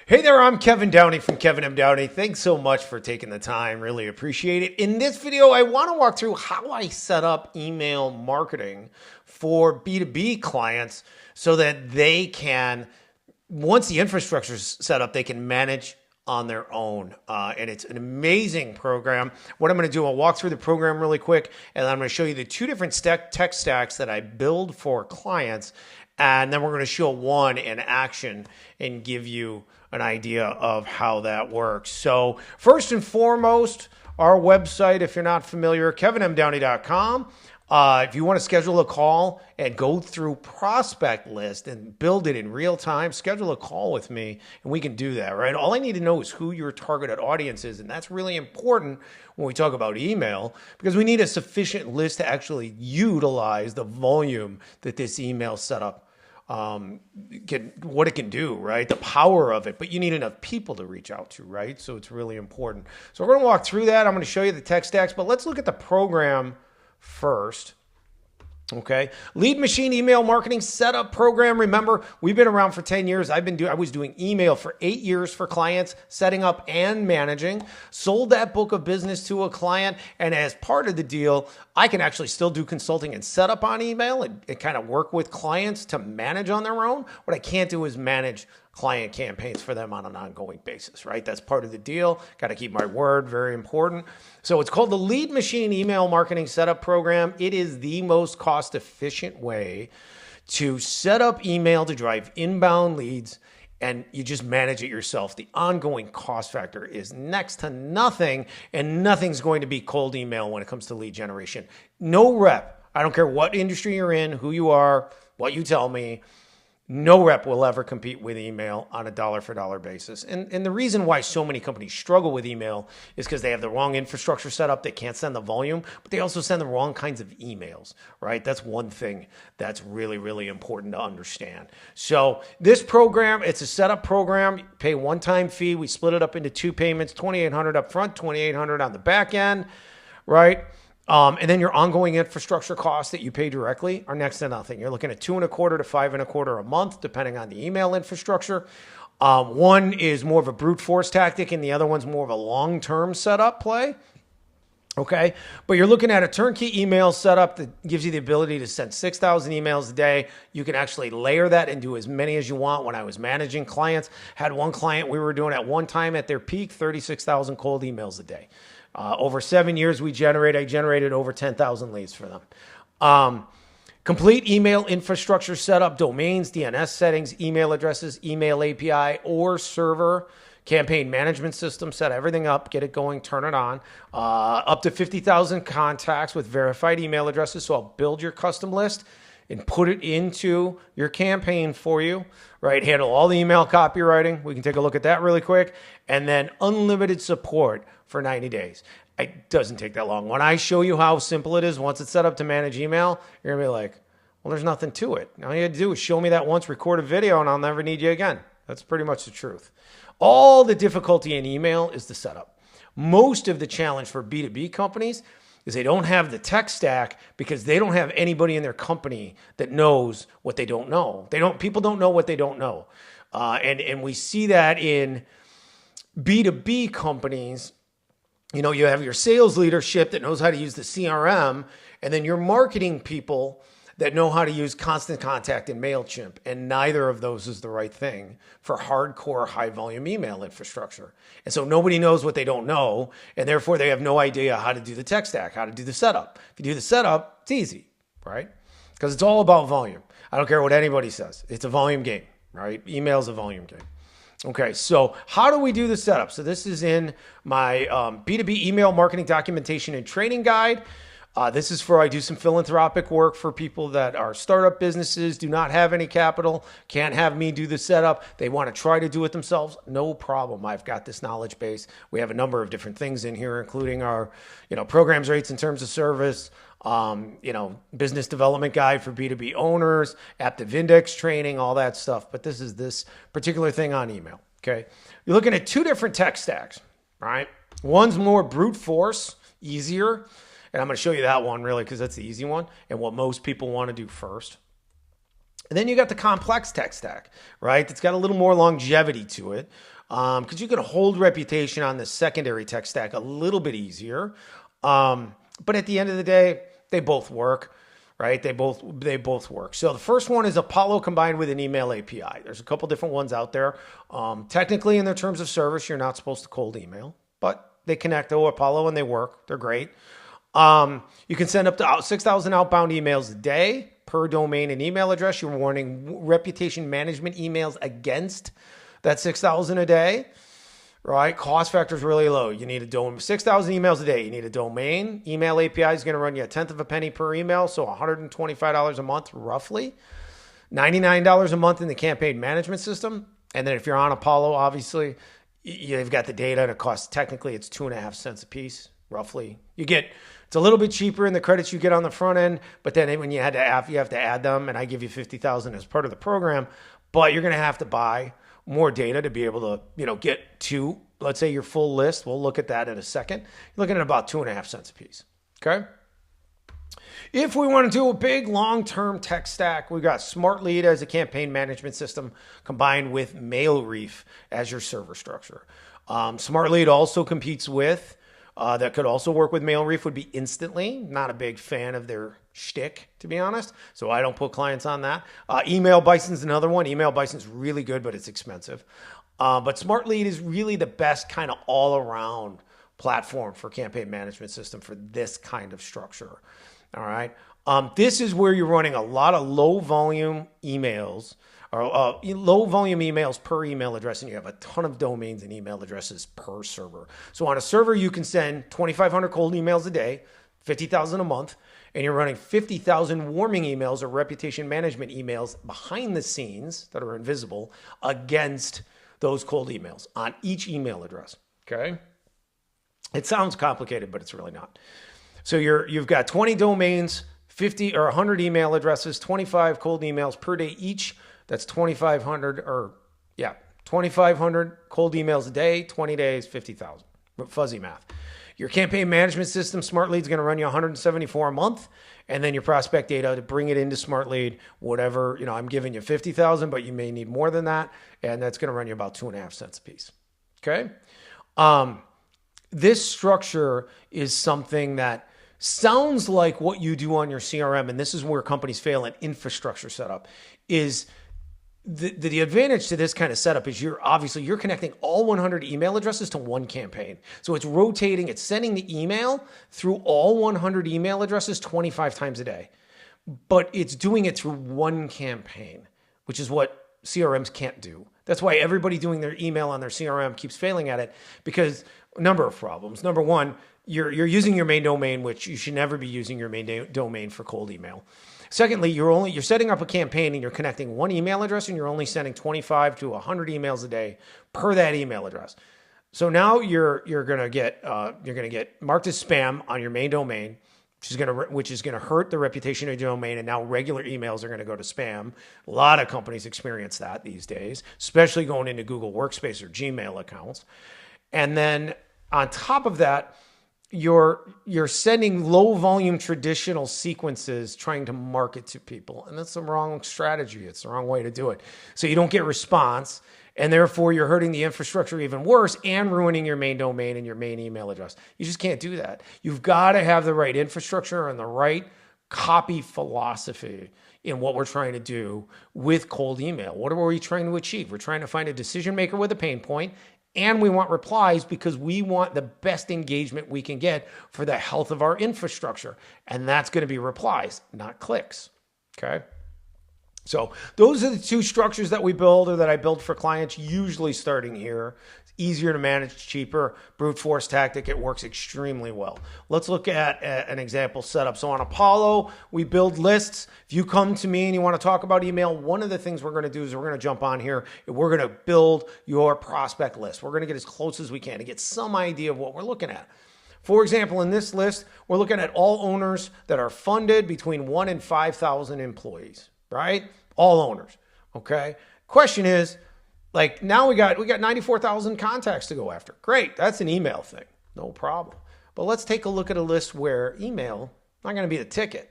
Hey there, I'm Kevin Downey from Kevin M. Downey. Thanks so much for taking the time. Really appreciate it. In this video, I want to walk through how I set up email marketing for B2B clients so that they can, once the infrastructure is set up, they can manage on their own. And it's an amazing program. What I'm going to do, I'll walk through the program really quick, and I'm going to show you the two different tech stacks that I build for clients. And then we're going to show one in action and give you an idea of how that works. So first and foremost, our website, if you're not familiar, kevinmdowney.com. If you want to schedule a call and go through prospect list and build it in real time, schedule a call with me and we can do that, right? All I need to know is who your targeted audience is. And that's really important when we talk about email, because we need a sufficient list to actually utilize the volume that this email setup what it can do, right? The power of it, but you need enough people to reach out to, right? So it's really important. So we're going to walk through that. I'm going to show you the tech stacks, but let's look at the program first. Okay. Lead machine email marketing setup program. Remember, we've been around for 10 years. I was doing email for 8 years for clients, setting up and managing, sold that book of business to a client. And as part of the deal, I can actually still do consulting and set up on email and kind of work with clients to manage on their own. What I can't do is manage client campaigns for them on an ongoing basis, right? That's part of the deal. Got to keep my word, very important. So it's called the Lead Machine Email Marketing Setup Program. It is the most cost-efficient way to set up email to drive inbound leads, and you just manage it yourself. The ongoing cost factor is next to nothing, and nothing's going to be cold email when it comes to lead generation. No rep. I don't care what industry you're in, who you are, what you tell me. No rep will ever compete with email on a dollar for dollar basis. And the reason why so many companies struggle with email is because they have the wrong infrastructure set up. They can't send the volume, but they also send the wrong kinds of emails, right? That's one thing that's really, really important to understand. So this program, it's a setup program. You pay one-time fee. We split it up into two payments, $2,800 up front, $2,800 on the back end, right? And then your ongoing infrastructure costs that you pay directly are next to nothing. You're looking at $2.25 to $5.25 a month, depending on the email infrastructure. One is more of a brute force tactic, and the other one's more of a long-term setup play. Okay, but you're looking at a turnkey email setup that gives you the ability to send 6,000 emails a day. You can actually layer that and do as many as you want. When I was managing clients, had one client we were doing at one time at their peak, 36,000 cold emails a day. Over 7 years, I generated over 10,000 leads for them. Complete email infrastructure setup, domains, DNS settings, email addresses, email API, or server, campaign management system, set everything up, get it going, turn it on. Up to 50,000 contacts with verified email addresses. So I'll build your custom list and put it into your campaign for you, right? Handle all the email copywriting. We can take a look at that really quick. And then unlimited support for 90 days. It doesn't take that long. When I show you how simple it is, once it's set up to manage email, you're going to be like, well, there's nothing to it. All you have to do is show me that once, record a video, and I'll never need you again. That's pretty much the truth. All the difficulty in email is the setup. Most of the challenge for B2B companies is they don't have the tech stack because they don't have anybody in their company that knows what they don't know. People don't know what they don't know. And we see that in B2B companies. You know, you have your sales leadership that knows how to use the CRM, and then your marketing people that know how to use Constant Contact and MailChimp. And neither of those is the right thing for hardcore high volume email infrastructure. And so nobody knows what they don't know. And therefore they have no idea how to do the tech stack, how to do the setup. If you do the setup, it's easy, right? Because it's all about volume. I don't care what anybody says. It's a volume game, right? Email is a volume game. Okay, so how do we do the setup? So this is in my B2B email marketing documentation and training guide. This is I do some philanthropic work for people that are startup businesses, do not have any capital, can't have me do the setup. They want to try to do it themselves. No problem. I've got this knowledge base. We have a number of different things in here, including our, programs, rates, and terms of service, business development guide for B2B owners, Aptiv Index training, all that stuff. But this is this particular thing on email. Okay. You're looking at two different tech stacks, right? One's more brute force, easier. And I'm going to show you that one really because that's the easy one and what most people want to do first. And then you got the complex tech stack, right? It's got a little more longevity to it. because you can hold reputation on the secondary tech stack a little bit easier. But at the end of the day, they both work, right? They both work. So the first one is Apollo combined with an email API. There's a couple different ones out there. Technically, in their terms of service, you're not supposed to cold email, but they connect to Apollo and they work. They're great. You can send up to 6,000 outbound emails a day per domain and email address. You're running reputation management emails against that 6,000 a day, right? Cost factor is really low. You need a domain, 6,000 emails a day. You need a domain. Email API is going to run you a tenth of a penny per email, so $125 a month roughly. $99 a month in the campaign management system. And then if you're on Apollo, obviously, you've got the data, and it costs, technically, it's 2.5 cents a piece, roughly. It's a little bit cheaper in the credits you get on the front end, but then when you have to add them, and I give you 50,000 as part of the program, but you're going to have to buy more data to be able to, get to, let's say, your full list. We'll look at that in a second. You're looking at about 2.5 cents a piece. Okay. If we want to do a big long-term tech stack, we got Smart Lead as a campaign management system combined with MailReef as your server structure. Smart Lead also competes with, that could also work with MailReef, would be Instantly. Not a big fan of their shtick, to be honest, so I don't put clients on that. Email Bison's another one. Email Bison's really good, but it's expensive. But Smart Lead is really the best kind of all-around platform for campaign management system for this kind of structure. All right. This is where you're running a lot of low volume emails or low volume emails per email address, and you have a ton of domains and email addresses per server. So on a server, you can send 2,500 cold emails a day, 50,000 a month, and you're running 50,000 warming emails or reputation management emails behind the scenes that are invisible against those cold emails on each email address. Okay. It sounds complicated, but it's really not. So you've got 20 domains, 50 or 100 email addresses, 25 cold emails per day each. That's 2,500 cold emails a day, 20 days, 50,000. Fuzzy math. Your campaign management system, Smart Lead, is going to run you $174 a month, and then your prospect data to bring it into Smart Lead, whatever, I'm giving you 50,000, but you may need more than that, and that's going to run you about 2.5 cents a piece. Okay. This structure is something that sounds like what you do on your CRM, and this is where companies fail in infrastructure setup, is the advantage to this kind of setup is you're connecting all 100 email addresses to one campaign. So it's rotating, it's sending the email through all 100 email addresses 25 times a day. But it's doing it through one campaign, which is what CRMs can't do. That's why everybody doing their email on their CRM keeps failing at it, because a number of problems. Number one, you're using your main domain, which you should never be using your main domain for cold email. Secondly, you're setting up a campaign and you're connecting one email address, and you're only sending 25 to 100 emails a day per that email address. So now you're going to get marked as spam on your main domain, which is going to hurt the reputation of your domain, and now regular emails are going to go to spam. A lot of companies experience that these days, especially going into Google Workspace or Gmail accounts. And then on top of that, you're sending low volume traditional sequences trying to market to people. And that's the wrong strategy. It's the wrong way to do it. So you don't get response, and therefore you're hurting the infrastructure even worse and ruining your main domain and your main email address. You just can't do that. You've got to have the right infrastructure and the right copy philosophy in what we're trying to do with cold email. What are we trying to achieve? We're trying to find a decision maker with a pain point, and we want replies because we want the best engagement we can get for the health of our infrastructure. And that's going to be replies, not clicks. Okay. So those are the two structures that we build, or that I build for clients, usually starting here. It's easier to manage, cheaper, brute force tactic. It works extremely well. Let's look at an example setup. So on Apollo, we build lists. If you come to me and you want to talk about email, one of the things we're going to do is we're going to jump on here and we're going to build your prospect list. We're going to get as close as we can to get some idea of what we're looking at. For example, in this list, we're looking at all owners that are funded between 1 and 5,000 employees. Right? All owners. Okay. Question is, like, now we got 94,000 contacts to go after. Great. That's an email thing. No problem. But let's take a look at a list where email not going to be the ticket,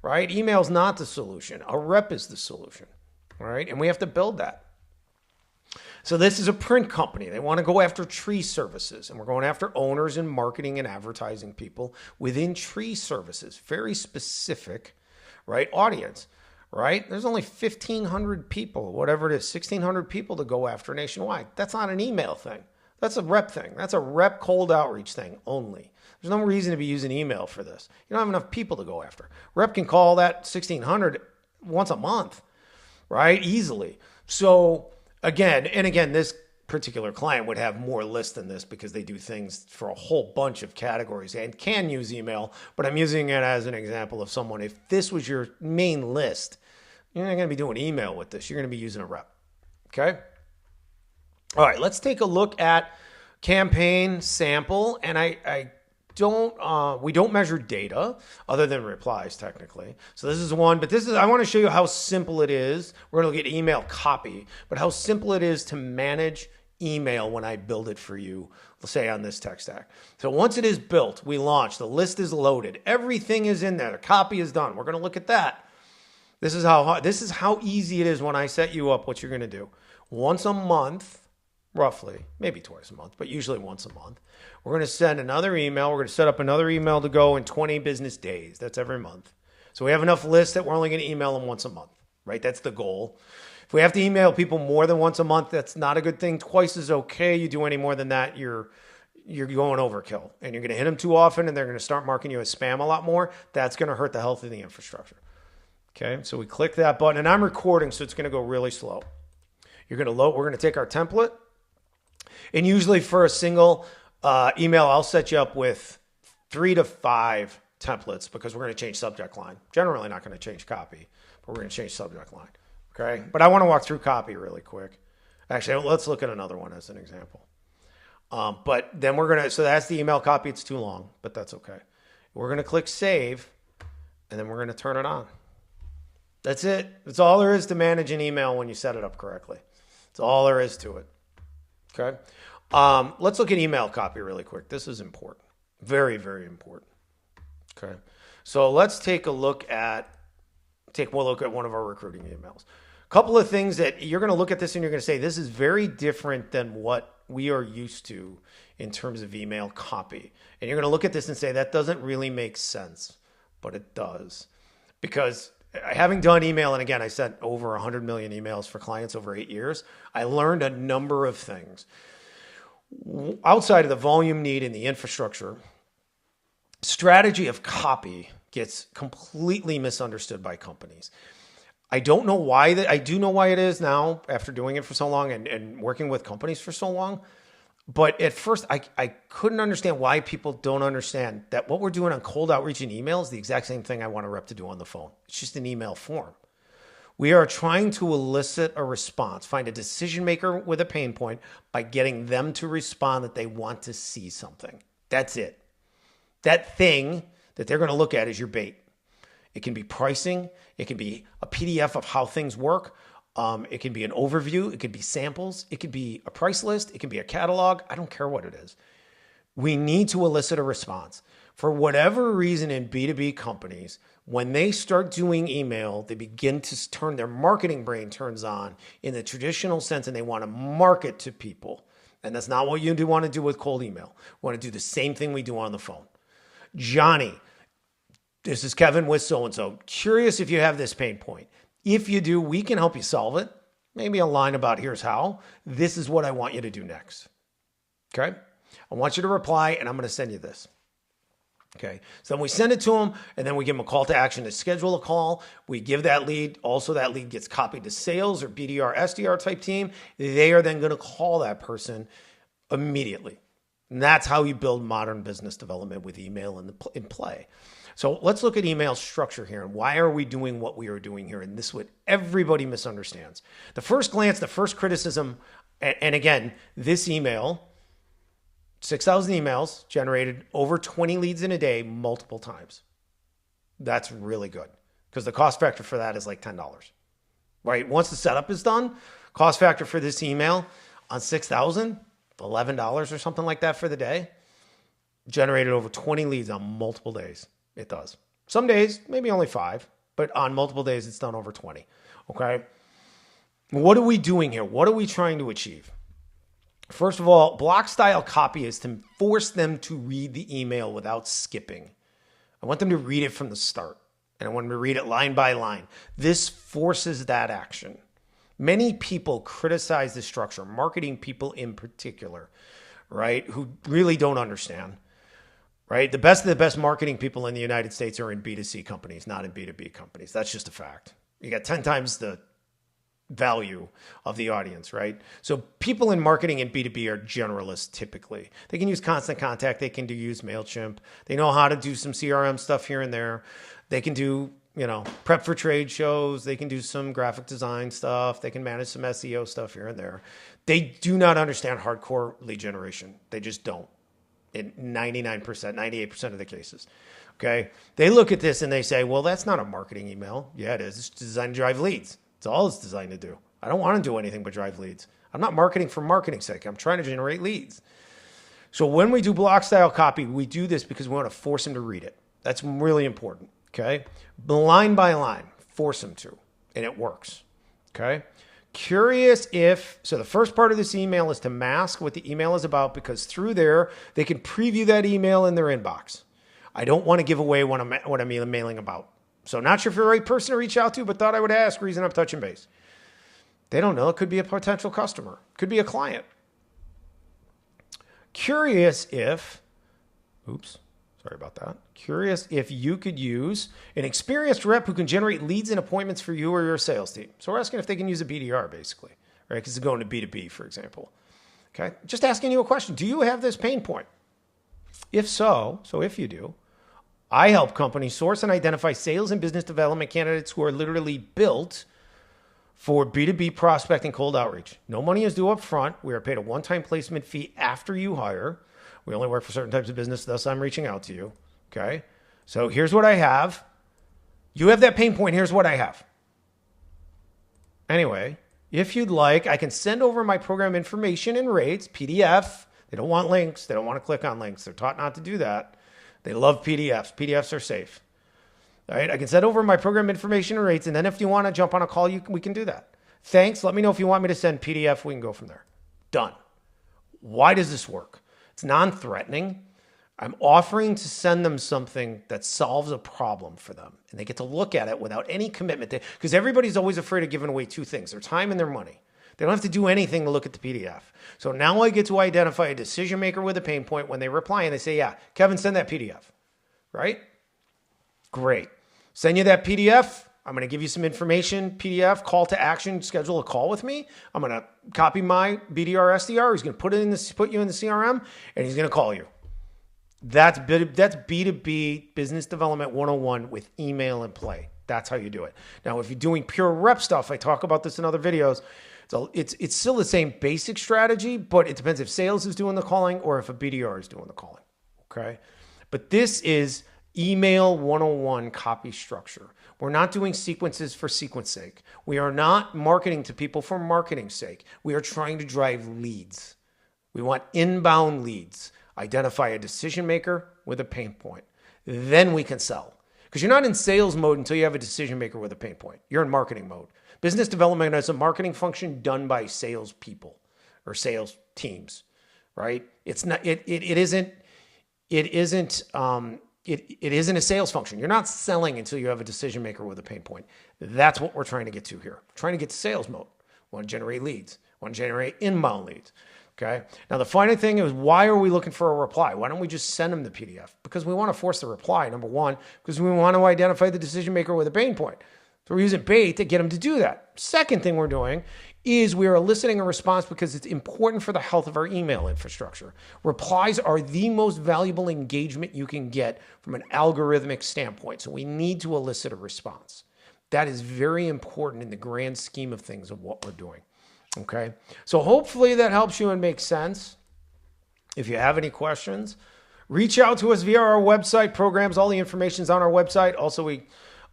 right? Email's not the solution. A rep is the solution. All right. And we have to build that. So this is a print company. They want to go after tree services, and we're going after owners and marketing and advertising people within tree services. Very specific, right? Audience, right? There's only 1,500 people, whatever it is, 1,600 people to go after nationwide. That's not an email thing. That's a rep thing. That's a rep cold outreach thing only. There's no reason to be using email for this. You don't have enough people to go after. Rep can call that 1,600 once a month, right? Easily. So again, this particular client would have more lists than this because they do things for a whole bunch of categories and can use email. But I'm using it as an example of someone. If this was your main list, you're not going to be doing email with this. You're going to be using a rep. Okay. All right. Let's take a look at campaign sample. And we don't measure data other than replies technically. So this is one, but I want to show you how simple it is. We're going to look at email copy, but how simple it is to manage email when I build it for you, let's say on this tech stack. So once it is built, we launch, the list is loaded, everything is in there, the copy is done. We're going to look at that. This is how easy it is when I set you up what you're going to do. Once a month, roughly, maybe twice a month, but usually once a month. We're going to send another email. We're going to set up another email to go in 20 business days. That's every month. So we have enough lists that we're only going to email them once a month, right? That's the goal. If we have to email people more than once a month, that's not a good thing. Twice is okay. You do any more than that, you're going overkill. And you're going to hit them too often, and they're going to start marking you as spam a lot more. That's going to hurt the health of the infrastructure. Okay, so we click that button, and I'm recording, so it's going to go really slow. We're going to take our template, and usually for a single email, I'll set you up with 3 to 5 templates because we're going to change subject line. Generally not going to change copy, but we're going to change subject line. Okay, but I want to walk through copy really quick. Actually, let's look at another one as an example. But then so that's the email copy. It's too long, but that's okay. We're going to click save, and then we're going to turn it on. That's it. That's all there is to manage an email when you set it up correctly. That's all there is to it. Okay. Let's look at email copy really quick. This is important. Very, very important. Okay. So let's take one look at one of our recruiting emails. A couple of things that you're going to look at this and you're going to say, this is very different than what we are used to in terms of email copy. And you're going to look at this and say, that doesn't really make sense, but it does. Because having done email, and again, I sent over 100 million emails for clients over 8 years, I learned a number of things. Outside of the volume need and the infrastructure, strategy of copy gets completely misunderstood by companies. I don't know why I do know why it is now after doing it for so long and working with companies for so long. But at first, I couldn't understand why people don't understand that what we're doing on cold outreach and email is the exact same thing I want a rep to do on the phone. It's just an email form. We are trying to elicit a response, find a decision maker with a pain point by getting them to respond that they want to see something. That's it. That thing that they're going to look at is your bait. It can be pricing. It can be a PDF of how things work. It can be an overview. It could be samples. It could be a price list. It can be a catalog. I don't care what it is. We need to elicit a response. For whatever reason in B2B companies, when they start doing email, they begin to turn their marketing brain turns on in the traditional sense, and they want to market to people. And that's not what you do want to do with cold email. We want to do the same thing we do on the phone. Johnny, this is Kevin with so-and-so. Curious if you have this pain point. If you do, we can help you solve it. Maybe a line about here's how. This is what I want you to do next. Okay? I want you to reply, and I'm going to send you this. Okay? So then we send it to them, and then we give them a call to action to schedule a call. We give that lead. Also, that lead gets copied to sales or BDR, SDR type team. They are then going to call that person immediately. And that's how you build modern business development with email in play. So let's look at email structure here and why are we doing what we are doing here? And this is what everybody misunderstands. The first glance, the first criticism, and again, this email, 6,000 emails generated over 20 leads in a day multiple times. That's really good because the cost factor for that is like $10, right? Once the setup is done, cost factor for this email on 6,000, $11 or something like that for the day, generated over 20 leads on multiple days. It does. Some days, maybe only 5, but on multiple days, it's done over 20. Okay. What are we doing here? What are we trying to achieve? First of all, block style copy is to force them to read the email without skipping. I want them to read it from the start, and I want them to read it line by line. This forces that action. Many people criticize this structure, marketing people in particular, right, who really don't understand, right? The best of the best marketing people in the United States are in B2C companies, not in B2B companies. That's just a fact. You got 10 times the value of the audience, right? So people in marketing and B2B are generalists typically. They can use Constant Contact. They can use MailChimp. They know how to do some CRM stuff here and there. They can do, prep for trade shows. They can do some graphic design stuff. They can manage some SEO stuff here and there. They do not understand hardcore lead generation. They just don't in 99%, 98% of the cases. Okay. They look at this and they say, well, that's not a marketing email. Yeah, it is. It's designed to drive leads. It's all it's designed to do. I don't want to do anything but drive leads. I'm not marketing for marketing's sake. I'm trying to generate leads. So when we do block style copy, we do this because we want to force them to read it. That's really important. Okay. Line by line, force them to, and it works. Okay. So the first part of this email is to mask what the email is about, because through there, they can preview that email in their inbox. I don't want to give away what I'm emailing about. So not sure if you're the right person to reach out to, but thought I would ask, reason I'm touching base. They don't know. It could be a potential customer. Could be a client. Curious if you could use an experienced rep who can generate leads and appointments for you or your sales team. So we're asking if they can use a BDR basically, right? Because it's going to B2B, for example. Okay. Just asking you a question. Do you have this pain point? If so if you do, I help companies source and identify sales and business development candidates who are literally built for B2B prospecting cold outreach. No money is due up front. We are paid a one-time placement fee after you hire. We only work for certain types of business, thus I'm reaching out to you. Okay? So here's what I have. You have that pain point. Here's what I have. Anyway, if you'd like, I can send over my program information and rates, PDF. They don't want links. They don't want to click on links. They're taught not to do that. They love PDFs. PDFs are safe. All right. I can send over my program information and rates. And then if you want to jump on a call, we can do that. Thanks. Let me know if you want me to send PDF. We can go from there. Done. Why does this work? It's non-threatening. I'm offering to send them something that solves a problem for them. And they get to look at it without any commitment. Because everybody's always afraid of giving away two things, their time and their money. They don't have to do anything to look at the PDF. So now I get to identify a decision maker with a pain point when they reply and they say, yeah, Kevin, send that PDF, right? Great. Send you that PDF. I'm going to give you some information, PDF, call to action, schedule a call with me. I'm going to copy my BDR SDR. He's going to put you in the CRM and he's going to call you. That's B2B business development 101 with email and play. That's how you do it. Now, if you're doing pure rep stuff, I talk about this in other videos. So it's still the same basic strategy, but it depends if sales is doing the calling or if a BDR is doing the calling. Okay. But this is email 101 copy structure. We're not doing sequences for sequence sake. We are not marketing to people for marketing's sake. We are trying to drive leads. We want inbound leads. Identify a decision maker with a pain point. Then we can sell. Because you're not in sales mode until you have a decision maker with a pain point. You're in marketing mode. Business development is a marketing function done by sales people or sales teams, right? It's not. It isn't a sales function. You're not selling until you have a decision maker with a pain point. That's what we're trying to get to here. We're trying to get to sales mode. We want to generate leads. We want to generate inbound leads. Okay. Now, the final thing is, why are we looking for a reply? Why don't we just send them the PDF? Because we want to force the reply, number one, because we want to identify the decision maker with a pain point. So we're using bait to get them to do that. Second thing we're doing is we are eliciting a response because it's important for the health of our email infrastructure. Replies are the most valuable engagement you can get from an algorithmic standpoint. So we need to elicit a response. That is very important in the grand scheme of things of what we're doing. Okay. So hopefully that helps you and makes sense. If you have any questions, reach out to us via our website programs. All the information is on our website. Also, you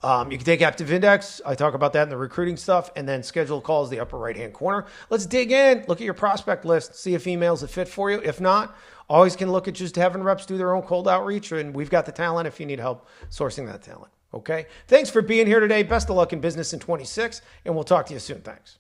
can take Active Index. I talk about that in the recruiting stuff, and then schedule calls, the upper right-hand corner. Let's dig in, look at your prospect list, see if emails that fit for you. If not, always can look at just having reps do their own cold outreach, and we've got the talent if you need help sourcing that talent. Okay. Thanks for being here today. Best of luck in business in 26, and we'll talk to you soon. Thanks.